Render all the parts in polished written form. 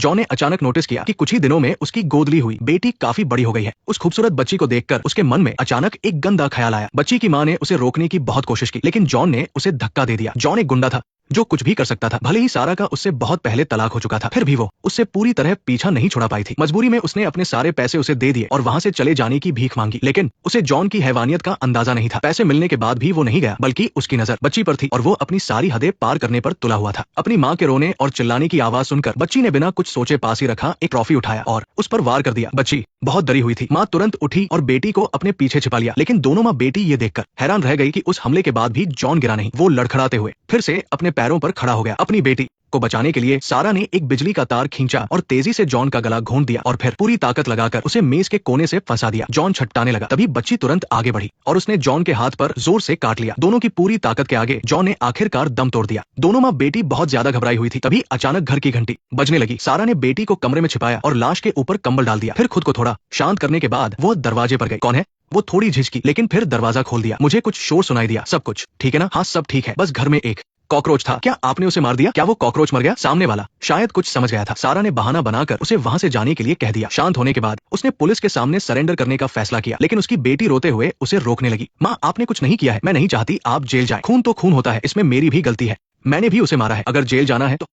John ने अचानक notice किया कि कुछ ही दिनों में उसकी गोद ली हुई बेटी काफी बड़ी हो गई है। उस खूबसूरत बच्ची को देखकर उसके मन में अचानक एक गंदा ख्याल आया। बच्ची की माँ ने उसे रोकने की बहुत कोशिश की, लेकिन जॉन ने उसे धक्का दे दिया। जॉन एक गुंडा था जो कुछ भी कर सकता था। भले ही सारा का उससे बहुत पहले तलाक हो चुका था, फिर भी वो उससे पूरी तरह पीछा नहीं छुड़ा पाई थी। मजबूरी में उसने अपने सारे पैसे उसे दे दिए और वहाँ से चले जाने की भीख मांगी, लेकिन उसे जॉन की हैवानियत का अंदाजा नहीं था। पैसे मिलने के बाद भी वो नहीं गया, बल्कि उसकी नजर बच्ची पर थी और वो अपनी सारी हदें पार करने पर तुला हुआ था। अपनी माँ के रोने और चिल्लाने की आवाज सुनकर बच्ची ने बिना कुछ सोचे पास ही रखा एक ट्रॉफी उठाया और उस पर वार कर दिया। बच्ची बहुत डरी हुई थी। माँ तुरंत उठी और बेटी को अपने पीछे छिपा लिया, लेकिन दोनों माँ बेटी ये देखकर हैरान रह गई कि उस हमले के बाद भी जॉन गिरा नहीं। वो लड़खड़ाते हुए फिर से अपने पैरों पर खड़ा हो गया। अपनी बेटी को बचाने के लिए सारा ने एक बिजली का तार खींचा और तेजी से जॉन का गला घोंट दिया और फिर पूरी ताकत लगाकर उसे मेज के कोने से फंसा दिया। जॉन छटपटाने लगा, तभी बच्ची तुरंत आगे बढ़ी और उसने जॉन के हाथ पर जोर से काट लिया। दोनों की पूरी ताकत के आगे जॉन ने आखिरकार दम तोड़ दिया। दोनों माँ बेटी बहुत ज्यादा घबराई हुई थी। तभी अचानक घर की घंटी बजने लगी। सारा ने बेटी को कमरे में छिपाया और लाश के ऊपर कंबल डाल दिया। फिर खुद को थोड़ा शांत करने के बाद वो दरवाजे पर गई। कौन है? वो थोड़ी झिझकी, लेकिन फिर दरवाजा खोल दिया। मुझे कुछ शोर सुनाई दिया। सब कुछ ठीक है ना? हाँ सब ठीक है, बस घर में एक कॉकरोच था। क्या आपने उसे मार दिया? क्या वो कॉकरोच मर गया? सामने वाला शायद कुछ समझ गया था। सारा ने बहाना बनाकर उसे वहां से जाने के लिए कह दिया। शांत होने के बाद उसने पुलिस के सामने सरेंडर करने का फैसला किया, लेकिन उसकी बेटी रोते हुए उसे रोकने लगी। माँ आपने कुछ नहीं किया है, मैं नहीं चाहती आप जेल जाए। खून तो खून होता है, इसमें मेरी भी गलती है, मैंने भी उसे मारा है। अगर जेल जाना है तो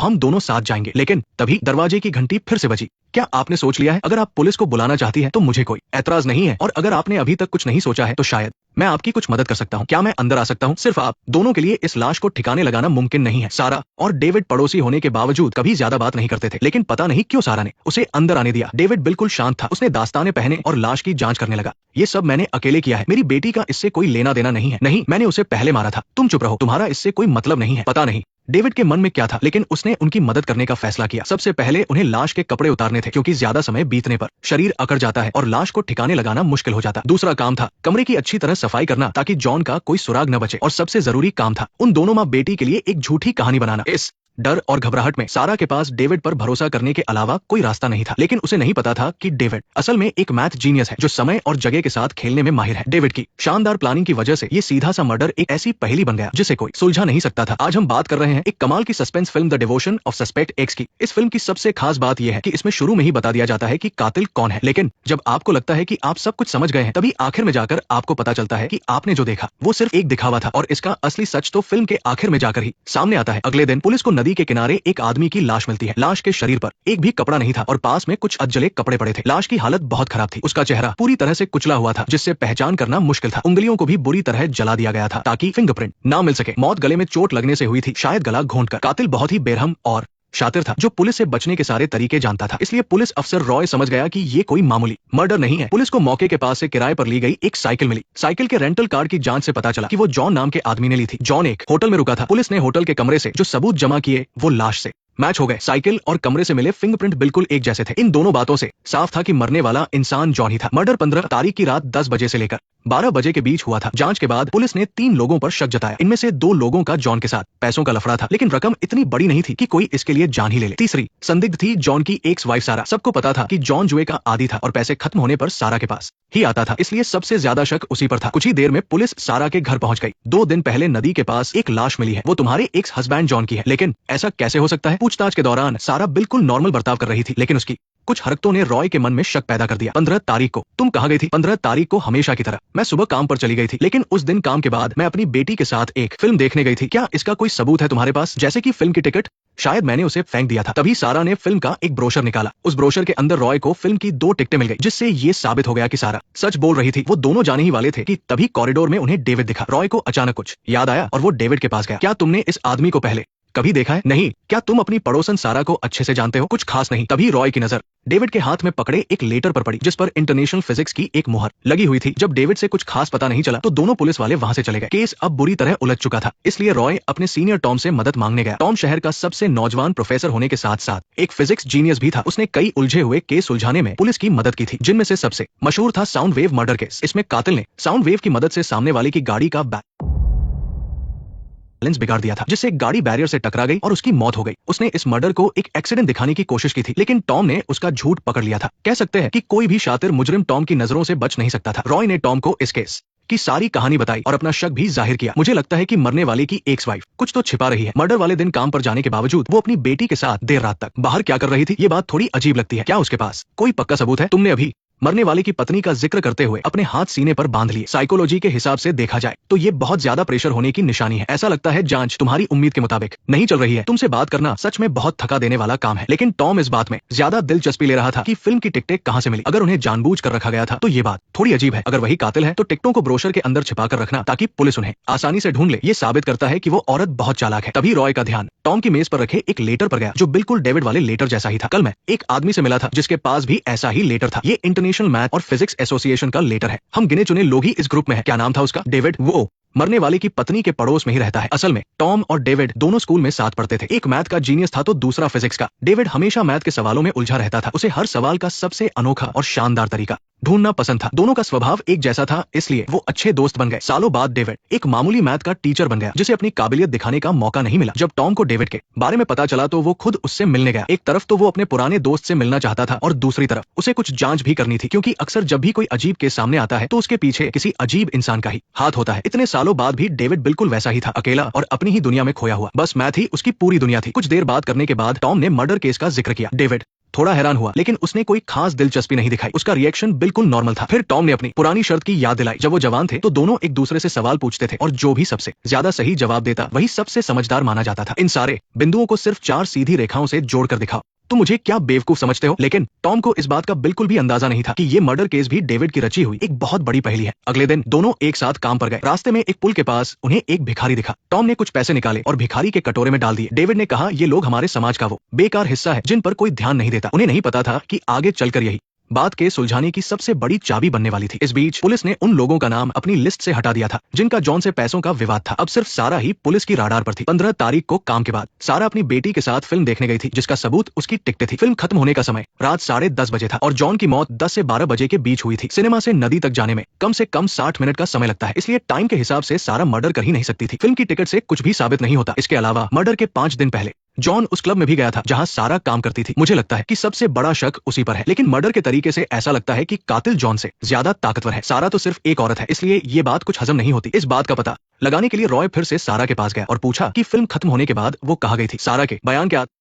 हम दोनों साथ जाएंगे। लेकिन तभी दरवाजे की घंटी फिर से बजी। क्या आपने सोच लिया है? अगर आप पुलिस को बुलाना चाहती है तो मुझे कोई एतराज नहीं है, और अगर आपने अभी तक कुछ नहीं सोचा है तो शायद मैं आपकी कुछ मदद कर सकता हूँ। क्या मैं अंदर आ सकता हूँ? सिर्फ आप दोनों के लिए इस लाश को ठिकाने लगाना मुमकिन नहीं है। सारा और डेविड पड़ोसी होने के बावजूद कभी ज्यादा बात नहीं करते थे, लेकिन पता नहीं क्यों सारा ने उसे अंदर आने दिया। डेविड बिल्कुल शांत था। उसने दास्ताने पहने और लाश की जांच करने लगा। ये सब मैंने अकेले किया है, मेरी बेटी का इससे कोई लेना देना नहीं है। नहीं, मैंने उसे पहले मारा था। तुम चुप रहो, तुम्हारा इससे कोई मतलब नहीं है। पता नहीं डेविड के मन में क्या था, लेकिन उसने उनकी मदद करने का फैसला किया। सबसे पहले उन्हें लाश के कपड़े उतारने थे, क्योंकि ज्यादा समय बीतने पर शरीर अकड़ जाता है और लाश को ठिकाने लगाना मुश्किल हो जाता। दूसरा काम था कमरे की अच्छी तरह सफाई करना, ताकि जॉन का कोई सुराग न बचे। और सबसे जरूरी काम था उन दोनों माँ बेटी के लिए एक झूठी कहानी बनाना। इस डर और घबराहट में सारा के पास डेविड पर भरोसा करने के अलावा कोई रास्ता नहीं था, लेकिन उसे नहीं पता था कि डेविड असल में एक मैथ जीनियस है जो समय और जगह के साथ खेलने में माहिर है। डेविड की शानदार प्लानिंग की वजह से ये सीधा सा मर्डर एक ऐसी पहेली बन गया जिसे कोई सुलझा नहीं सकता था। आज हम बात कर रहे हैं एक कमाल की suspense film the devotion of suspect x की। इस फिल्म की सबसे खास बात यह है कि इसमें शुरू में ही बता दिया जाता है कि कातिल कौन है, लेकिन जब आपको लगता है कि आप सब कुछ समझ गए हैं, तभी आखिर में जाकर आपको पता चलता है कि आपने जो देखा वो सिर्फ एक दिखावा था, और इसका असली सच तो फिल्म के आखिर में जाकर ही सामने आता है। अगले दिन पुलिस को नदी के किनारे एक आदमी की लाश मिलती है। लाश के शरीर पर एक भी कपड़ा नहीं था और पास में कुछ अधजले कपड़े पड़े थे। लाश की हालत बहुत खराब थी। उसका चेहरा पूरी तरह से कुचला हुआ था, जिससे पहचान करना मुश्किल था। उंगलियों को भी बुरी तरह जला दिया गया था ताकि फिंगरप्रिंट ना मिल सके। मौत गले में चोट लगने से हुई थी, शायद गला घोंटकर। कातिल बहुत ही बेरहम और शातिर था, जो पुलिस से बचने के सारे तरीके जानता था। इसलिए पुलिस अफसर रॉय समझ गया कि ये कोई मामूली मर्डर नहीं है। पुलिस को मौके के पास से किराए पर ली गई एक साइकिल मिली। साइकिल के रेंटल कार्ड की जांच से पता चला कि वो जॉन नाम के आदमी ने ली थी। जॉन एक होटल में रुका था। पुलिस ने होटल के कमरे से जो सबूत जमा किए वो लाश से मैच हो गए। साइकिल और कमरे से मिले फिंगरप्रिंट बिल्कुल एक जैसे थे। इन दोनों बातों से साफ था कि मरने वाला इंसान जॉन ही था। मर्डर 15 तारीख की रात 10 बजे से लेकर 12 बजे के बीच हुआ था। जांच के बाद पुलिस ने 3 लोगों पर शक जताया। इनमें से 2 लोगों का जॉन के साथ पैसों का लफड़ा था, लेकिन रकम इतनी बड़ी नहीं थी कि कोई इसके लिए जान ही ले ले। तीसरी संदिग्ध थी जॉन की एक्स वाइफ सारा। सबको पता था कि जॉन जुए का आदी था और पैसे खत्म होने पर सारा के पास ही आता था, इसलिए सबसे ज्यादा शक उसी पर था। कुछ ही देर में पुलिस सारा के घर पहुंच गई। 2 दिन पहले नदी के पास एक लाश मिली है, वो तुम्हारे एक्स हस्बैंड जॉन की है। लेकिन ऐसा कैसे हो सकता है? पूछताछ के दौरान सारा बिल्कुल नॉर्मल बर्ताव कर रही थी, लेकिन उसकी कुछ हरकतों ने रॉय के मन में शक पैदा कर दिया। 15 तारीख को तुम कहाँ गई थी? 15 तारीख को हमेशा की तरह मैं सुबह काम पर चली गई थी, लेकिन उस दिन काम के बाद मैं अपनी बेटी के साथ एक फिल्म देखने गई थी। क्या इसका कोई सबूत है तुम्हारे पास? जैसे कि फिल्म की टिकट? शायद मैंने उसे फेंक दिया था। तभी सारा ने फिल्म का एक ब्रोशर निकाला। उस ब्रोशर के अंदर रॉय को फिल्म की 2 टिकटें मिल गई, जिससे ये साबित हो गया कि सारा सच बोल रही थी। वो दोनों जाने ही वाले थे कि तभी कॉरिडोर में उन्हें डेविड दिखा। रॉय को अचानक कुछ याद आया और वो डेविड के पास गया। क्या तुमने इस आदमी को पहले कभी देखा है? नहीं। क्या तुम अपनी पड़ोसन सारा को अच्छे से जानते हो? कुछ खास नहीं। तभी रॉय की नजर डेविड के हाथ में पकड़े एक लेटर पर पड़ी, जिस पर इंटरनेशनल फिजिक्स की एक मुहर लगी हुई थी। जब डेविड से कुछ खास पता नहीं चला तो दोनों पुलिस वाले वहां से चले गए। केस अब बुरी तरह उलझ चुका था, इसलिए रॉय अपने सीनियर टॉम से मदद मांगने गया। टॉम शहर का सबसे नौजवान प्रोफेसर होने के साथ साथ एक फिजिक्स जीनियस भी था। उसने कई उलझे हुए केस सुलझाने में पुलिस की मदद की थी, जिनमें से सबसे मशहूर था साउंड वेव मर्डर केस। इसमें कातिल ने साउंड वेव की मदद से सामने वाले की गाड़ी का बैलेंस बिगाड़ दिया था, जिससे एक गाड़ी बैरियर से टकरा गई और उसकी मौत हो गई। उसने इस मर्डर को एक एक्सीडेंट दिखाने की कोशिश की थी, लेकिन टॉम ने उसका झूठ पकड़ लिया था। कह सकते हैं कि कोई भी शातिर मुजरिम टॉम की नजरों से बच नहीं सकता था। रॉय ने टॉम को इस केस की सारी कहानी बताई और अपना शक भी जाहिर किया। मुझे लगता है कि मरने वाले की एक्स वाइफ कुछ तो छिपा रही है। मर्डर वाले दिन काम पर जाने के बावजूद वो अपनी बेटी के साथ देर रात तक बाहर क्या कर रही थी, ये बात थोड़ी अजीब लगती है। क्या उसके पास कोई पक्का सबूत है? तुमने अभी मरने वाले की पत्नी का जिक्र करते हुए अपने हाथ सीने पर बांध लिए। साइकोलॉजी के हिसाब से देखा जाए तो ये बहुत ज्यादा प्रेशर होने की निशानी है। ऐसा लगता है जांच तुम्हारी उम्मीद के मुताबिक नहीं चल रही है। तुमसे बात करना सच में बहुत थका देने वाला काम है। लेकिन टॉम इस बात में ज्यादा दिलचस्पी ले रहा था कि फिल्म की टिकटें कहां से मिली। अगर उन्हें जानबूझ कर रखा गया था तो ये बात थोड़ी अजीब है। अगर वही कातिल है तो टिकटों को ब्रोशर के अंदर छिपा कर रखना ताकि पुलिस उन्हें आसानी से ढूंढ ले, ये साबित करता है कि वो औरत बहुत चालाक है। तभी रॉय का ध्यान टॉम की मेज पर रखे एक लेटर पर गया जो बिल्कुल डेविड वाले लेटर जैसा ही था। कल मैं एक आदमी से मिला था जिसके पास भी ऐसा ही लेटर था। ये इंटरनेशनल मैथ और फिजिक्स एसोसिएशन का लेटर है। हम गिने चुने लोग ही इस ग्रुप में हैं। क्या नाम था उसका? डेविड। वो मरने वाले की पत्नी के पड़ोस में ही रहता है। असल में टॉम और डेविड दोनों स्कूल में साथ पढ़ते थे। एक मैथ का जीनियस था तो दूसरा फिजिक्स का। डेविड हमेशा मैथ के सवालों में उलझा रहता था। उसे हर सवाल का सबसे अनोखा और शानदार तरीका ढूंढना पसंद था। दोनों का स्वभाव एक जैसा था, इसलिए वो अच्छे दोस्त बन गए। सालों बाद डेविड एक मामूली मैथ का टीचर बन गया जिसे अपनी काबिलियत दिखाने का मौका नहीं मिला। जब टॉम को डेविड के बारे में पता चला तो वो खुद उससे मिलने गया। एक तरफ तो वो अपने पुराने दोस्त से मिलना चाहता था और दूसरी तरफ उसे कुछ जांच भी करनी थी, क्योंकि अक्सर जब भी कोई अजीब केस सामने आता है तो उसके पीछे किसी अजीब इंसान का ही हाथ होता है। इतने सालों बाद भी डेविड बिल्कुल वैसा ही था, अकेला और अपनी ही दुनिया में खोया हुआ। बस मैथ ही उसकी पूरी दुनिया थी। कुछ देर बात करने के बाद टॉम ने मर्डर केस का जिक्र किया। डेविड थोड़ा हैरान हुआ, लेकिन उसने कोई खास दिलचस्पी नहीं दिखाई। उसका रिएक्शन बिल्कुल नॉर्मल था। फिर टॉम ने अपनी पुरानी शर्त की याद दिलाई। जब वो जवान थे तो दोनों एक दूसरे से सवाल पूछते थे और जो भी सबसे ज्यादा सही जवाब देता वही सबसे समझदार माना जाता था। इन सारे बिंदुओं को सिर्फ 4 सीधी रेखाओं से जोड़कर दिखाओ। तुम मुझे क्या बेवकूफ समझते हो? लेकिन टॉम को इस बात का बिल्कुल भी अंदाजा नहीं था कि ये मर्डर केस भी डेविड की रची हुई एक बहुत बड़ी पहेली है। अगले दिन दोनों एक साथ काम पर गए। रास्ते में एक पुल के पास उन्हें एक भिखारी दिखा। टॉम ने कुछ पैसे निकाले और भिखारी के कटोरे में डाल दिए। डेविड ने कहा, ये लोग हमारे समाज का वो बेकार हिस्सा है जिन पर कोई ध्यान नहीं देता। उन्हें नहीं पता था कि आगे चलकर यही बात के सुलझाने की सबसे बड़ी चाबी बनने वाली थी। इस बीच पुलिस ने उन लोगों का नाम अपनी लिस्ट से हटा दिया था जिनका जॉन से पैसों का विवाद था। अब सिर्फ सारा ही पुलिस की राडार पर थी। 15 तारीख को काम के बाद सारा अपनी बेटी के साथ फिल्म देखने गई थी, जिसका सबूत उसकी टिकटें थी। फिल्म खत्म होने का समय रात 10:30 बजे था और जॉन की मौत 10 से 12 बजे के बीच हुई थी। सिनेमा से नदी तक जाने में कम से कम 60 मिनट का समय लगता है, इसलिए टाइम के हिसाब से सारा मर्डर कर ही नहीं सकती थी। फिल्म की टिकट से कुछ भी साबित नहीं होता। इसके अलावा मर्डर के 5 दिन पहले जॉन उस क्लब में भी गया था जहां सारा काम करती थी। मुझे लगता है कि सबसे बड़ा शक उसी पर है, लेकिन मर्डर के तरीके से ऐसा लगता है कि कातिल जॉन से ज्यादा ताकतवर है। सारा तो सिर्फ एक औरत है, इसलिए ये बात कुछ हजम नहीं होती। इस बात का पता लगाने के लिए रॉय फिर से सारा के पास गया और पूछा कि फिल्म खत्म होने के बाद वो कहाँ गई थी। सारा के बयान के आधार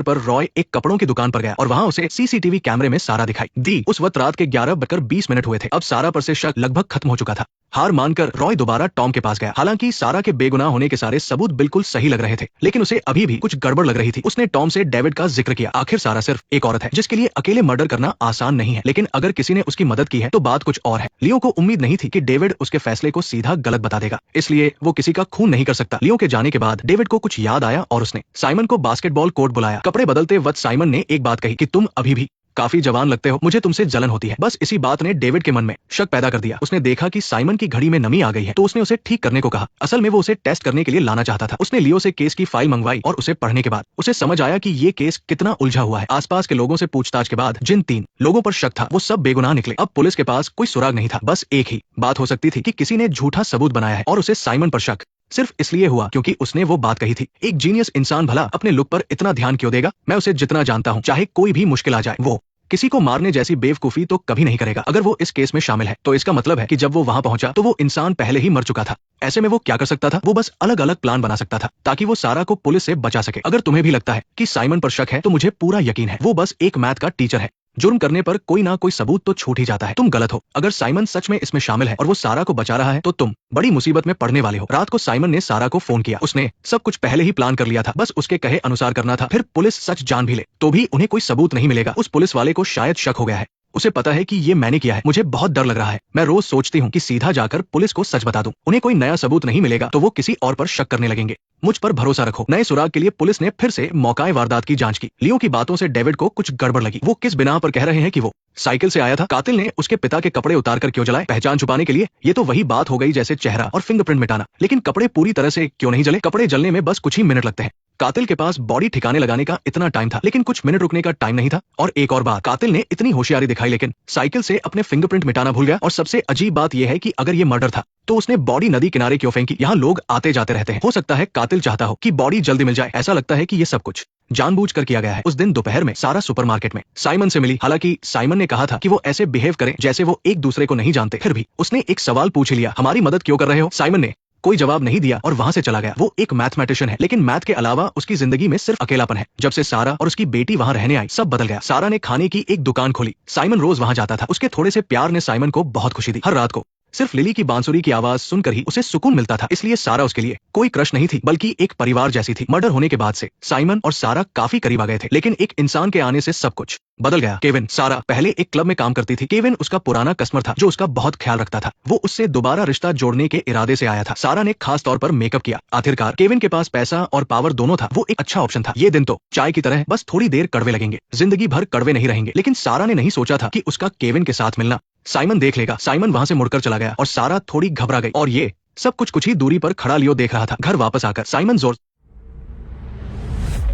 पर रॉय एक कपड़ों की दुकान पर गया और वहां उसे सीसीटीवी कैमरे में सारा दिखाई दी। उस वक्त रात के 11:20 हुए थे। अब सारा पर से शक लगभग खत्म हो चुका था। हार मानकर रॉय दोबारा टॉम के पास गया। हालांकि सारा के बेगुनाह होने के सारे सबूत बिल्कुल सही लग रहे थे, लेकिन उसे अभी भी कुछ गड़बड़ लग रही थी। उसने टॉम से डेविड का जिक्र किया। आखिर सारा सिर्फ एक औरत है जिसके लिए अकेले मर्डर करना आसान नहीं है, लेकिन अगर किसी ने उसकी मदद की है तो बात कुछ और है। लियो को उम्मीद नहीं थी कि डेविड उसके फैसले को सीधा गलत बता देगा, इसलिए वो किसी का खून नहीं कर सकता। लियो के जाने के बाद डेविड को कुछ याद आया और उसने साइमन को बास्केटबॉल कोर्ट बुलाया। कपड़े बदलते वक्त साइमन ने एक बात कही कि तुम अभी भी काफी जवान लगते हो, मुझे तुमसे जलन होती है। बस इसी बात ने डेविड के मन में शक पैदा कर दिया। उसने देखा कि साइमन की घड़ी में नमी आ गई है, तो उसने उसे ठीक करने को कहा। असल में वो उसे टेस्ट करने के लिए लाना चाहता था। उसने लियो से केस की फाइल मंगवाई और उसे पढ़ने के बाद उसे समझ आया कि ये केस कितना उलझा हुआ है। आसपास के लोगों से पूछताछ के बाद जिन 3 लोगों पर शक था वो सब बेगुनाह निकले। अब पुलिस के पास कोई सुराग नहीं था। बस एक ही बात हो सकती थी कि किसी ने झूठा सबूत बनाया है और उसे साइमन पर शक सिर्फ इसलिए हुआ क्योंकि उसने वो बात कही थी। एक जीनियस इंसान भला अपने लुक पर इतना ध्यान क्यों देगा? मैं उसे जितना जानता हूँ, चाहे कोई भी मुश्किल आ जाए, वो किसी को मारने जैसी बेवकूफी तो कभी नहीं करेगा। अगर वो इस केस में शामिल है तो इसका मतलब है कि जब वो वहां पहुंचा तो वो इंसान पहले ही मर चुका था। ऐसे में वो क्या कर सकता था? वो बस अलग अलग प्लान बना सकता था ताकि वो सारा को पुलिस से बचा सके। अगर तुम्हें भी लगता है कि साइमन पर शक है तो मुझे पूरा यकीन है वो बस एक मैथ का टीचर है। जुर्म करने पर कोई ना कोई सबूत तो छूट ही जाता है। तुम गलत हो। अगर साइमन सच में इसमें शामिल है और वो सारा को बचा रहा है तो तुम बड़ी मुसीबत में पड़ने वाले हो। रात को साइमन ने सारा को फोन किया। उसने सब कुछ पहले ही प्लान कर लिया था, बस उसके कहे अनुसार करना था। फिर पुलिस सच जान भी ले तो भी उन्हें कोई सबूत नहीं मिलेगा। उस पुलिस वाले को शायद शक हो गया है। उसे पता है कि ये मैंने किया है। मुझे बहुत डर लग रहा है। मैं रोज सोचती हूँ कि सीधा जाकर पुलिस को सच बता दूं। उन्हें कोई नया सबूत नहीं मिलेगा तो वो किसी और पर शक करने लगेंगे। मुझ पर भरोसा रखो। नए सुराग के लिए पुलिस ने फिर से मौकाए वारदात की जांच की। लियो की बातों से डेविड को कुछ गड़बड़ लगी। वो किस बिना पर कह रहे हैं कि वो साइकिल से आया था। कातिल ने उसके पिता के कपड़े उतारकर क्यों जलाए? पहचान छुपाने के लिए। ये तो वही बात हो गई जैसे चेहरा और फिंगरप्रिंट मिटाना। लेकिन कपड़े पूरी तरह से क्यों नहीं जले? कपड़े जलने में बस कुछ ही मिनट लगते हैं। कातिल के पास बॉडी ठिकाने लगाने का इतना टाइम था, लेकिन कुछ मिनट रुकने का टाइम नहीं था। और एक और बात, कातिल ने इतनी होशियारी दिखाई लेकिन साइकिल से अपने फिंगरप्रिंट मिटाना भूल गया। और सबसे अजीब बात यह है कि अगर ये मर्डर था तो उसने बॉडी नदी किनारे क्यों फेंकी? यहाँ लोग आते जाते रहते हैं। हो सकता है कातिल चाहता हो कि बॉडी जल्दी मिल जाए। ऐसा लगता है कि ये सब कुछ जानबूझकर किया गया है। उस दिन दोपहर में सारा सुपरमार्केट में साइमन से मिली। हालांकि साइमन ने कहा था कि वो ऐसे बिहेव करें जैसे वो एक दूसरे को नहीं जानते। फिर भी उसने एक सवाल पूछ लिया, हमारी मदद क्यों कर रहे हो? साइमन ने कोई जवाब नहीं दिया और वहां से चला गया। वो एक मैथमेटिशियन है, लेकिन मैथ के अलावा उसकी जिंदगी में सिर्फ अकेलापन है। जब से सारा और उसकी बेटी वहां रहने आई, सब बदल गया। सारा ने खाने की एक दुकान खोली। साइमन रोज वहां जाता था। उसके थोड़े से प्यार ने साइमन को बहुत खुशी दी। हर रात को सिर्फ लिली की बांसुरी की आवाज सुनकर ही उसे सुकून मिलता था। इसलिए सारा उसके लिए कोई क्रश नहीं थी, बल्कि एक परिवार जैसी थी। मर्डर होने के बाद से साइमन और सारा काफी करीब आ गए थे, लेकिन एक इंसान के आने से सब कुछ बदल गया। केविन। सारा पहले एक क्लब में काम करती थी। केविन उसका पुराना कस्टमर था जो उसका बहुत ख्याल रखता था। वो उससे दोबारा रिश्ता जोड़ने के इरादे से आया था। सारा ने खास तौर पर मेकअप किया। आखिरकार केविन के पास पैसा और पावर दोनों था। वो एक अच्छा ऑप्शन था। ये दिन तो चाय की तरह बस थोड़ी देर कड़वे लगेंगे, जिंदगी भर कड़वे नहीं रहेंगे। लेकिन सारा ने नहीं सोचा था कि उसका केविन के साथ मिलना साइमन देख लेगा। साइमन वहां से मुड़कर चला गया और सारा थोड़ी घबरा गई। और ये सब कुछ ही दूरी पर खड़ा लियो देख रहा था। घर वापस आकर साइमन जोर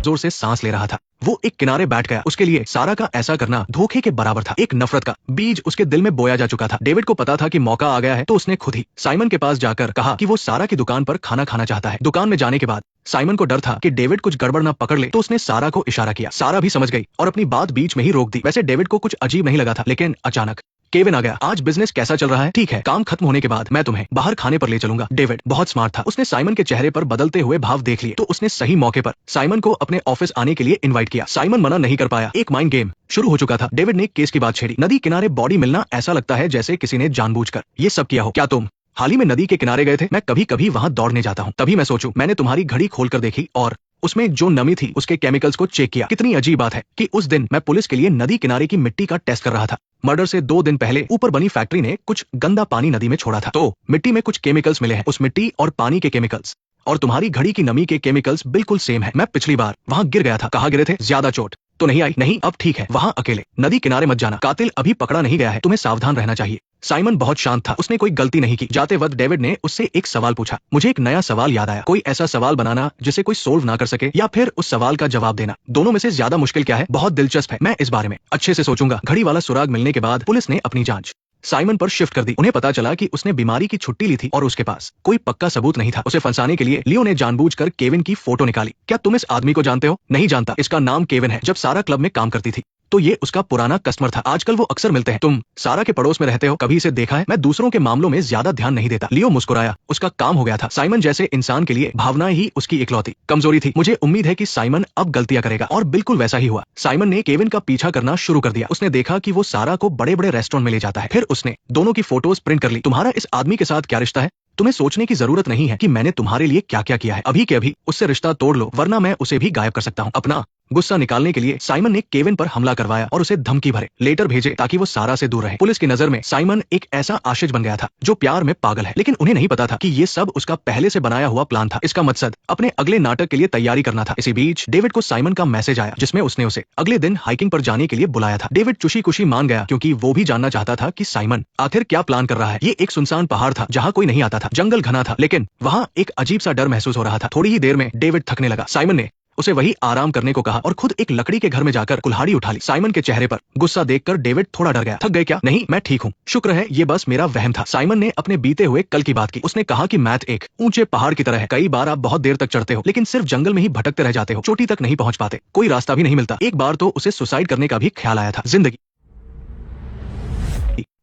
जोर से सांस ले रहा था। वो एक किनारे बैठ गया। उसके लिए सारा का ऐसा करना धोखे के बराबर था। एक नफरत का बीज उसके दिल में बोया जा चुका था। डेविड को पता था कि मौका आ गया है, तो उसने खुद ही साइमन के पास जाकर कहा कि वो सारा की दुकान पर खाना खाना चाहता है। दुकान में जाने के बाद साइमन को डर था कि डेविड कुछ गड़बड़ ना पकड़ ले, तो उसने सारा को इशारा किया। सारा भी समझ गई और अपनी बात बीच में ही रोक दी। वैसे डेविड को कुछ अजीब नहीं लगा था, लेकिन अचानक केविन आ गया। आज बिजनेस कैसा चल रहा है? ठीक है, काम खत्म होने के बाद मैं तुम्हें बाहर खाने पर ले चलूंगा। डेविड बहुत स्मार्ट था। उसने साइमन के चेहरे पर बदलते हुए भाव देख लिए, तो उसने सही मौके पर साइमन को अपने ऑफिस आने के लिए इनवाइट किया। साइमन मना नहीं कर पाया। एक माइंड गेम शुरू हो चुका था। डेविड ने केस की बात छेड़ी। नदी किनारे बॉडी मिलना, ऐसा लगता है जैसे किसी ने जानबूझकर ये सब किया हो। क्या तुम हाल ही में नदी के किनारे गए थे? मैं कभी कभी वहां दौड़ने जाता हूँ। तभी मैं सोचूं, मैंने तुम्हारी घड़ी खोलकर देखी और उसमें जो नमी थी उसके केमिकल्स को चेक किया। कितनी अजीब बात है कि उस दिन मैं पुलिस के लिए नदी किनारे की मिट्टी का टेस्ट कर रहा था। मर्डर से 2 दिन पहले ऊपर बनी फैक्ट्री ने कुछ गंदा पानी नदी में छोड़ा था, तो मिट्टी में कुछ केमिकल्स मिले हैं। उस मिट्टी और पानी के केमिकल्स और तुम्हारी घड़ी की नमी के केमिकल्स बिल्कुल सेम है। मैं पिछली बार वहां गिर गया था। कहाँ गिरे थे? ज्यादा चोट तो नहीं आई? नहीं, अब ठीक है। वहां अकेले नदी किनारे मत जाना। कातिल अभी पकड़ा नहीं गया है, तुम्हें सावधान रहना चाहिए। साइमन बहुत शांत था। उसने कोई गलती नहीं की। जाते वक्त डेविड ने उससे एक सवाल पूछा। मुझे एक नया सवाल याद आया। कोई ऐसा सवाल बनाना जिसे कोई सोल्व ना कर सके, या फिर उस सवाल का जवाब देना। दोनों में से ज्यादा मुश्किल क्या है? बहुत दिलचस्प है। मैं इस बारे में अच्छे से सोचूंगा। घड़ी वाला सुराग मिलने के बाद पुलिस ने अपनी जांच साइमन पर शिफ्ट कर दी। उन्हें पता चला कि उसने बीमारी की छुट्टी ली थी और उसके पास कोई पक्का सबूत नहीं था। उसे फंसाने के लिए लियो ने जानबूझकर केविन की फोटो निकाली। क्या तुम इस आदमी को जानते हो? नहीं जानता। इसका नाम केविन है। जब सारा क्लब में काम करती थी तो ये उसका पुराना कस्टमर था। आजकल वो अक्सर मिलते हैं। तुम सारा के पड़ोस में रहते हो, कभी इसे देखा है? मैं दूसरों के मामलों में ज्यादा ध्यान नहीं देता। लियो मुस्कुराया। उसका काम हो गया था। साइमन जैसे इंसान के लिए भावनाएं ही उसकी इकलौती कमजोरी थी। मुझे उम्मीद है कि साइमन अब गलतियां करेगा। और बिल्कुल वैसा ही हुआ। साइमन ने केविन का पीछा करना शुरू कर दिया। उसने देखा कि वो सारा को बड़े बड़े रेस्टोरेंट में ले जाता है। फिर उसने दोनों की फोटोज प्रिंट कर ली। तुम्हारा इस आदमी के साथ क्या रिश्ता है? तुम्हें सोचने की जरूरत नहीं है कि मैंने तुम्हारे लिए क्या क्या किया है। अभी के अभी उससे रिश्ता तोड़ लो, वरना मैं उसे भी गायब कर सकता हूँ। अपना गुस्सा निकालने के लिए साइमन ने केविन पर हमला करवाया और उसे धमकी भरे लेटर भेजे ताकि वो सारा से दूर रहे। पुलिस की नजर में साइमन एक ऐसा आशिक बन गया था जो प्यार में पागल है, लेकिन उन्हें नहीं पता था कि ये सब उसका पहले से बनाया हुआ प्लान था। इसका मकसद अपने अगले नाटक के लिए तैयारी करना था। इसी बीच डेविड को साइमन का मैसेज आया जिसमें उसने उसे अगले दिन हाइकिंग पर जाने के लिए बुलाया था। डेविड खुशी खुशी मान गया क्योंकि वो भी जानना चाहता था कि साइमन आखिर क्या प्लान कर रहा है। ये एक सुनसान पहाड़ था जहाँ कोई नहीं आता था। जंगल घना था, लेकिन वहाँ एक अजीब सा डर महसूस हो रहा था। थोड़ी ही देर में डेविड थकने लगा। साइमन ने उसे वही आराम करने को कहा और खुद एक लकड़ी के घर में जाकर कुल्हाड़ी उठा ली। साइमन के चेहरे पर गुस्सा देखकर डेविड थोड़ा डर गया। थक गए क्या? नहीं, मैं ठीक हूँ, शुक्र है, ये बस मेरा वहम था। साइमन ने अपने बीते हुए कल की बात की। उसने कहा कि मैथ एक ऊंचे पहाड़ की तरह है। कई बार आप बहुत देर तक चढ़ते हो, लेकिन सिर्फ जंगल में ही भटकते रह जाते हो, चोटी तक नहीं पहुंच पाते, कोई रास्ता भी नहीं मिलता। एक बार तो उसे सुसाइड करने का भी ख्याल आया था। जिंदगी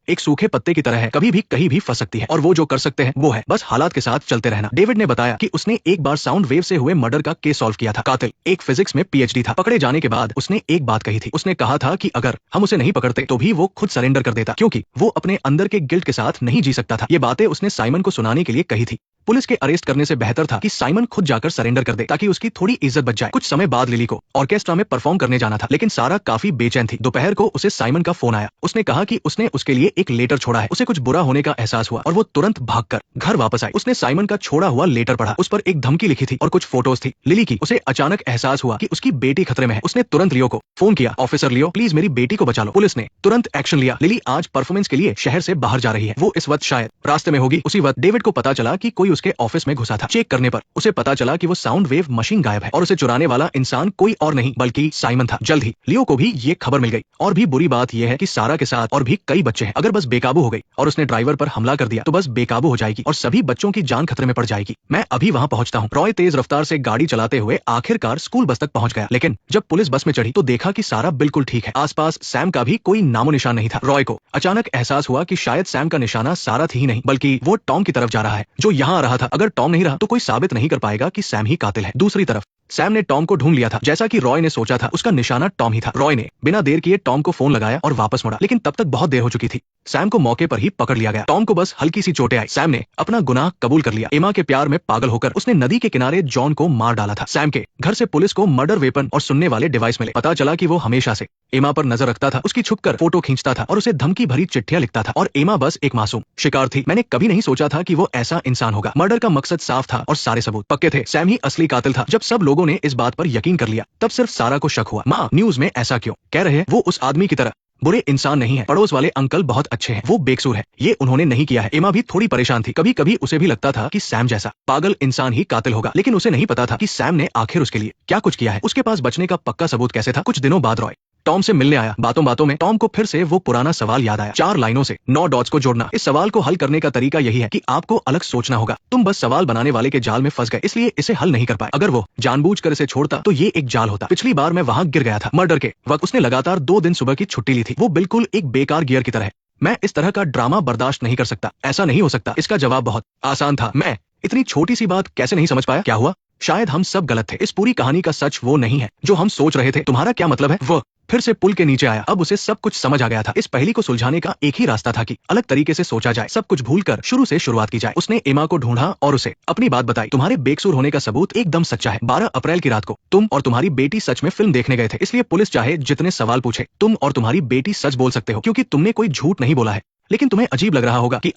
एक सूखे पत्ते की तरह है, कभी भी कहीं भी फंस सकती है, और वो जो कर सकते हैं वो है बस हालात के साथ चलते रहना। डेविड ने बताया कि उसने एक बार साउंड वेव से हुए मर्डर का केस सॉल्व किया था। कातिल एक फिजिक्स में पीएचडी था। पकड़े जाने के बाद उसने एक बात कही थी। उसने कहा था कि अगर हम उसे नहीं पकड़ते तो भी वो खुद सरेंडर कर देता, क्योंकि वो अपने अंदर के गिल्ट के साथ नहीं जी सकता था। ये बातें उसने साइमन को सुनाने के लिए कही थी पुलिस के अरेस्ट करने से बेहतर था कि साइमन खुद जाकर सरेंडर कर दे ताकि उसकी थोड़ी इज्जत बच जाए। कुछ समय बाद लिली को ऑर्केस्ट्रा में परफॉर्म करने जाना था, लेकिन सारा काफी बेचैन थी। दोपहर को उसे साइमन का फोन आया। उसने कहा कि उसने उसके लिए एक लेटर छोड़ा है। उसे कुछ बुरा होने का एहसास हुआ और वो तुरंत भागकर घर वापस आई। उसने साइमन का छोड़ा हुआ लेटर पढ़ा। उस पर एक धमकी लिखी थी और कुछ फोटोज थी लिली की। उसे अचानक एहसास हुआ कि उसकी बेटी खतरे में है। उसने तुरंत लियो को फोन किया, ऑफिसर लियो, प्लीज मेरी बेटी को बचा लो। पुलिस ने तुरंत एक्शन लिया। लिली आज परफॉर्मेंस के लिए शहर से बाहर जा रही है। वो इस वक्त शायद रास्ते में होगी। उसी वक्त डेविड को पता चला कि कोई उसके ऑफिस में घुसा था। चेक करने पर उसे पता चला कि वो साउंड वेव मशीन गायब है और उसे चुराने वाला इंसान कोई और नहीं बल्कि साइमन था। जल्द ही लियो को भी ये खबर मिल गई। और भी बुरी बात यह है कि सारा के साथ और भी कई बच्चे हैं। अगर बस बेकाबू हो गई और उसने ड्राइवर पर हमला कर दिया तो बस बेकाबू हो जाएगी और सभी बच्चों की जान खतरे में पड़ जाएगी। मैं अभी वहां पहुंचता हूँ। रॉय तेज रफ्तार से गाड़ी चलाते हुए आखिरकार स्कूल बस तक पहुंच गया, लेकिन जब पुलिस बस में चढ़ी तो देखा कि सारा बिल्कुल ठीक है। आसपास सैम का भी कोई नामो निशान नहीं था। रॉय को अचानक एहसास हुआ कि शायद सैम का निशाना सारा थी ही नहीं बल्कि वो टॉम की तरफ जा रहा है जो यहाँ आ रहा था। अगर टॉम नहीं रहा तो कोई साबित नहीं कर पाएगा कि सैम ही कातिल है। दूसरी तरफ सैम ने टॉम को ढूंढ लिया था। जैसा कि रॉय ने सोचा था, उसका निशाना टॉम ही था। रॉय ने बिना देर किए टॉम को फोन लगाया और वापस मुड़ा, लेकिन तब तक बहुत देर हो चुकी थी। सैम को मौके पर ही पकड़ लिया गया। टॉम को बस हल्की सी चोटें आई। सैम ने अपना गुनाह कबूल कर लिया। एमा के प्यार में पागल होकर उसने नदी के किनारे जॉन को मार डाला था। सैम के घर से पुलिस को मर्डर वेपन और सुनने वाले डिवाइस मिले। पता चला कि वो हमेशा से एमा पर नजर रखता था, उसकी छुपकर फोटो खींचता था और उसे धमकी भरी चिट्ठियां लिखता था। और एमा बस एक मासूम शिकार थी। मैंने कभी नहीं सोचा था कि वो ऐसा इंसान होगा। मर्डर का मकसद साफ था और सारे सबूत पक्के थे। सैम ही असली कातिल था। जब सब लोगों ने इस बात पर यकीन कर लिया तब सिर्फ सारा को शक हुआ। माँ न्यूज में ऐसा क्यों कह रहे हैं? वो उस आदमी की तरह बुरे इंसान नहीं है। पड़ोस वाले अंकल बहुत अच्छे हैं। वो बेकसूर है। ये उन्होंने नहीं किया है। एमा भी थोड़ी परेशान थी। कभी कभी उसे भी लगता था कि सैम जैसा पागल इंसान ही कातिल होगा, लेकिन उसे नहीं पता था कि सैम ने आखिर उसके लिए क्या कुछ किया है। उसके पास बचने का पक्का सबूत कैसे था? कुछ दिनों बाद रॉय टॉम से मिलने आया। बातों बातों में टॉम को फिर से वो पुराना सवाल याद आया। 4 लाइनों से 9 डॉट्स को जोड़ना। इस सवाल को हल करने का तरीका यही है कि आपको अलग सोचना होगा। तुम बस सवाल बनाने वाले के जाल में फंस गए, इसलिए इसे हल नहीं कर पाए। अगर वो जानबूझकर इसे छोड़ता तो ये एक जाल होता। पिछली बार मैं वहां गिर गया था। मर्डर के वक्त उसने लगातार 2 दिन सुबह की छुट्टी ली थी। वो बिल्कुल एक बेकार गियर की तरह है। मैं इस तरह का ड्रामा बर्दाश्त नहीं कर सकता। ऐसा नहीं हो सकता। इसका जवाब बहुत आसान था। मैं इतनी छोटी सी बात कैसे नहीं समझ पाया? क्या हुआ? शायद हम सब गलत थे। इस पूरी कहानी का सच वो नहीं है जो हम सोच रहे थे। तुम्हारा क्या मतलब है? वो फिर से पुल के नीचे आया। अब उसे सब कुछ समझ आ गया था। इस पहेली को सुलझाने का एक ही रास्ता था कि अलग तरीके से सोचा जाए, सब कुछ भूलकर शुरू से शुरुआत की जाए। उसने एमा को ढूंढा और उसे अपनी बात बताई। तुम्हारे बेकसूर होने का सबूत एकदम सच्चा है। 12 अप्रैल की रात को तुम और तुम्हारी बेटी सच में फिल्म देखने गए थे, इसलिए पुलिस चाहे जितने सवाल पूछे तुम और तुम्हारी बेटी सच बोल सकते हो क्योंकि तुमने कोई झूठ नहीं बोला है। लेकिन तुम्हें अजीब लग रहा होगा कि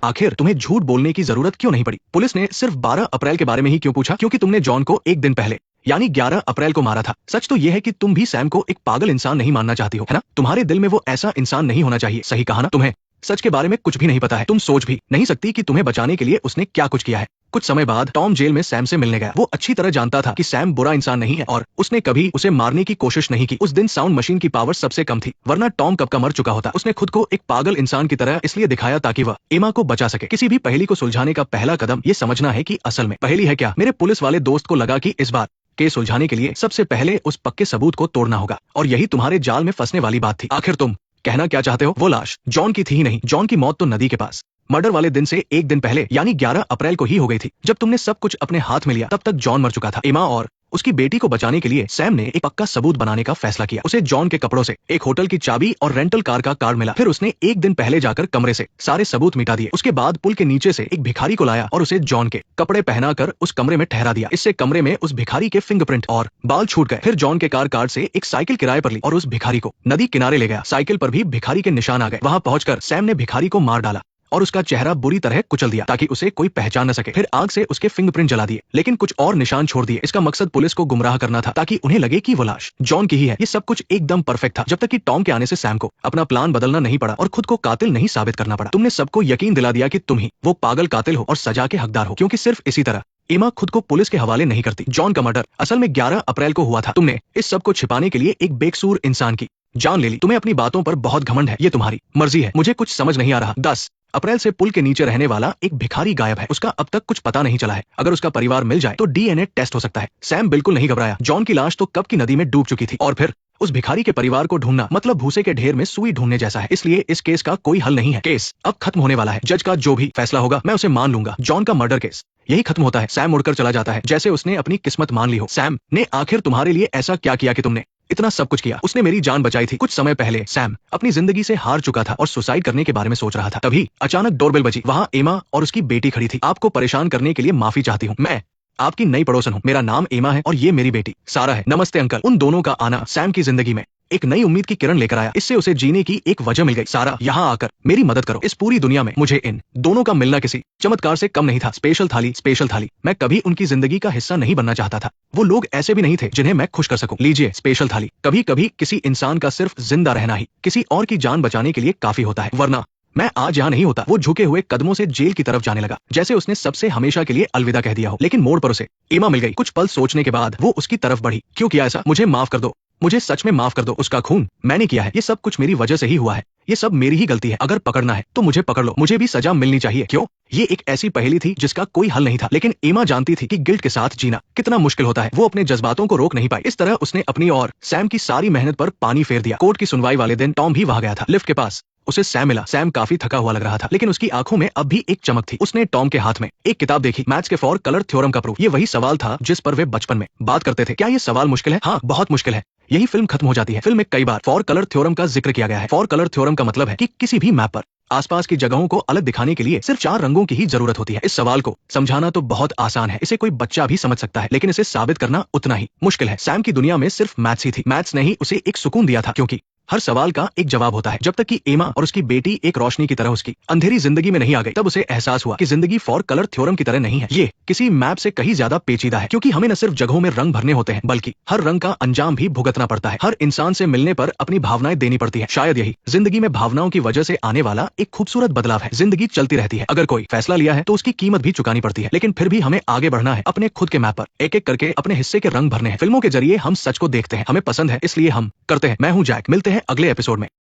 आखिर तुम्हें झूठ बोलने की जरूरत क्यों नहीं पड़ी। पुलिस ने सिर्फ 12 अप्रैल के बारे में ही क्यों पूछा? क्योंकि तुमने जॉन को एक दिन पहले यानी 11 अप्रैल को मारा था। सच तो यह है कि तुम भी सैम को एक पागल इंसान नहीं मानना चाहती हो, है ना? तुम्हारे दिल में वो ऐसा इंसान नहीं होना चाहिए। सही कहा ना? तुम्हें सच के बारे में कुछ भी नहीं पता है। तुम सोच भी नहीं सकती कि तुम्हें बचाने के लिए उसने क्या कुछ किया है। कुछ समय बाद टॉम जेल में सैम से मिलने गया। वो अच्छी तरह जानता था कि सैम बुरा इंसान नहीं है और उसने कभी उसे मारने की कोशिश नहीं की। उस दिन साउंड मशीन की पावर सबसे कम थी, वरना टॉम कब का मर चुका होता। उसने खुद को एक पागल इंसान की तरह इसलिए दिखाया ताकि वह एमा को बचा सके। किसी भी पहेली को सुलझाने का पहला कदम ये समझना है कि असल में पहेली है क्या। मेरे पुलिस वाले दोस्त को लगा कि इस बार केस सुलझाने के लिए सबसे पहले उस पक्के सबूत को तोड़ना होगा और यही तुम्हारे जाल में फंसने वाली बात थी। आखिर तुम कहना क्या चाहते हो? वो लाश जॉन की थी ही नहीं। जॉन की मौत तो नदी के पास मर्डर वाले दिन से एक दिन पहले यानी 11 अप्रैल को ही हो गई थी। जब तुमने सब कुछ अपने हाथ में लिया तब तक जॉन मर चुका था। एमा और उसकी बेटी को बचाने के लिए सैम ने एक पक्का सबूत बनाने का फैसला किया। उसे जॉन के कपड़ों से एक होटल की चाबी और रेंटल कार का कार्ड मिला। फिर उसने एक दिन पहले जाकर कमरे से सारे सबूत मिटा दिए। उसके बाद पुल के नीचे से एक भिखारी को लाया और उसे जॉन के कपड़े पहनाकर उस कमरे में ठहरा दिया। इससे कमरे में उस भिखारी के फिंगरप्रिंट और बाल छूट गए। फिर जॉन के कार कार्ड से एक साइकिल किराए पर ली और उस भिखारी को नदी किनारे ले गया। साइकिल पर भी भिखारी के निशान आ गए। वहां पहुंचकर सैम ने भिखारी को मार डाला और उसका चेहरा बुरी तरह कुचल दिया ताकि उसे कोई पहचान न सके। फिर आग से उसके फिंगरप्रिंट जला दिए, लेकिन कुछ और निशान छोड़ दिए। इसका मकसद पुलिस को गुमराह करना था ताकि उन्हें लगे कि वो लाश जॉन की ही है। ये सब कुछ एकदम परफेक्ट था जब तक कि टॉम के आने से सैम को अपना प्लान बदलना नहीं पड़ा और खुद को कातिल नहीं साबित करना पड़ा। तुमने सबको यकीन दिला दिया कि तुम ही वो पागल कातिल हो और सजा के हकदार हो, क्योंकि सिर्फ इसी तरह एमा खुद को पुलिस के हवाले नहीं करती। जॉन का मर्डर असल में 11 अप्रैल को हुआ था। तुमने इस सब को छिपाने के लिए एक बेकसूर इंसान की जान ले ली। तुम्हें अपनी बातों पर बहुत घमंड है। ये तुम्हारी मर्जी है, मुझे कुछ समझ नहीं आ रहा। 10 अप्रैल से पुल के नीचे रहने वाला एक भिखारी गायब है। उसका अब तक कुछ पता नहीं चला है। अगर उसका परिवार मिल जाए तो डीएनए टेस्ट हो सकता है। सैम बिल्कुल नहीं घबराया। जॉन की लाश तो कब की नदी में डूब चुकी थी और फिर उस भिखारी के परिवार को ढूंढना मतलब भूसे के ढेर में सुई ढूंढने जैसा है। इसलिए इस केस का कोई हल नहीं है। केस अब खत्म होने वाला है। जज का जो भी फैसला होगा मैं उसे मान लूंगा। जॉन का मर्डर केस यही खत्म होता है। सैम मुड़कर चला जाता है जैसे उसने अपनी किस्मत मान ली हो। सैम ने आखिर तुम्हारे लिए ऐसा क्या किया कि तुमने इतना सब कुछ किया, उसने मेरी जान बचाई थी। कुछ समय पहले सैम अपनी जिंदगी से हार चुका था और सुसाइड करने के बारे में सोच रहा था। तभी अचानक डोरबेल बजी। वहाँ एमा और उसकी बेटी खड़ी थी। आपको परेशान करने के लिए माफी चाहती हूँ, मैं आपकी नई पड़ोसन हूँ। मेरा नाम एमा है और ये मेरी बेटी सारा है। नमस्ते अंकल। उन दोनों का आना सैम की जिंदगी में एक नई उम्मीद की किरण लेकर आया। इससे उसे जीने की एक वजह मिल गई। सारा, यहाँ आकर मेरी मदद करो। इस पूरी दुनिया में मुझे इन दोनों का मिलना किसी चमत्कार से कम नहीं था। स्पेशल थाली, स्पेशल थाली। मैं कभी उनकी जिंदगी का हिस्सा नहीं बनना चाहता था। वो लोग ऐसे भी नहीं थे जिन्हें मैं खुश कर सकूं। लीजिए स्पेशल थाली। कभी कभी किसी इंसान का सिर्फ जिंदा रहना ही किसी और की जान बचाने के लिए काफी होता है, वरना मैं आज यहाँ नहीं होता। वो झुके हुए कदमों से जेल की तरफ जाने लगा, जैसे उसने सबसे हमेशा के लिए अलविदा कह दिया हो। लेकिन मोड़ पर उसे एमा मिल गई। कुछ पल सोचने के बाद वो उसकी तरफ बढ़ी। क्यों किया ऐसा? मुझे माफ कर दो, मुझे सच में माफ कर दो। उसका खून मैंने किया है। ये सब कुछ मेरी वजह से ही हुआ है। ये सब मेरी ही गलती है। अगर पकड़ना है तो मुझे पकड़ लो। मुझे भी सजा मिलनी चाहिए। क्यों? ये एक ऐसी पहेली थी जिसका कोई हल नहीं था, लेकिन एमा जानती थी कि गिल्ट के साथ जीना कितना मुश्किल होता है। वो अपने जज्बातों को रोक नहीं पाई। इस तरह उसने अपनी और सैम की सारी मेहनत पर पानी फेर दिया। कोर्ट की सुनवाई वाले दिन टॉम भी वहां गया था। लिफ्ट के पास उसे सैम मिला। सैम काफी थका हुआ लग रहा था, लेकिन उसकी आंखों में अब भी एक चमक थी। उसने टॉम के हाथ में एक किताब देखी, मैथ्स के फॉर कलर थ्योरम का प्रूफ। ये वही सवाल था जिस पर वे बचपन में बात करते थे। क्या ये सवाल मुश्किल है? हाँ, बहुत मुश्किल है। यही फिल्म खत्म हो जाती है। फिल्म में कई बार फॉर कलर थ्योरम का जिक्र किया गया है। फॉर कलर थ्योरम का मतलब है कि किसी भी मैप पर आसपास की जगहों को अलग दिखाने के लिए सिर्फ 4 रंगों की ही जरूरत होती है। इस सवाल को समझाना तो बहुत आसान है, इसे कोई बच्चा भी समझ सकता है, लेकिन इसे साबित करना उतना ही मुश्किल है। सैम की दुनिया में सिर्फ मैथ्स ही थी। मैथ्स ने ही उसे एक सुकून दिया था, क्योंकि हर सवाल का एक जवाब होता है। जब तक कि एमा और उसकी बेटी एक रोशनी की तरह उसकी अंधेरी जिंदगी में नहीं आ गई, तब उसे एहसास हुआ कि जिंदगी फॉर कलर थ्योरम की तरह नहीं है। ये किसी मैप से कहीं ज्यादा पेचीदा है, क्योंकि हमें न सिर्फ जगहों में रंग भरने होते हैं, बल्कि हर रंग का अंजाम भी भुगतना पड़ता है। हर इंसान से मिलने पर अपनी भावनाएं देनी पड़ती है। शायद यही जिंदगी में भावनाओं की वजह से आने वाला एक खूबसूरत बदलाव है। जिंदगी चलती रहती है। अगर कोई फैसला लिया है तो उसकी कीमत भी चुकानी पड़ती है, लेकिन फिर भी हमें आगे बढ़ना है। अपने खुद के मैप पर एक एक करके अपने हिस्से के रंग भरने हैं। फिल्मों के जरिए हम सच को देखते हैं, हमें पसंद है इसलिए हम करते हैं। मैं हूँ जैक। मिलते हैं अगले एपिसोड में।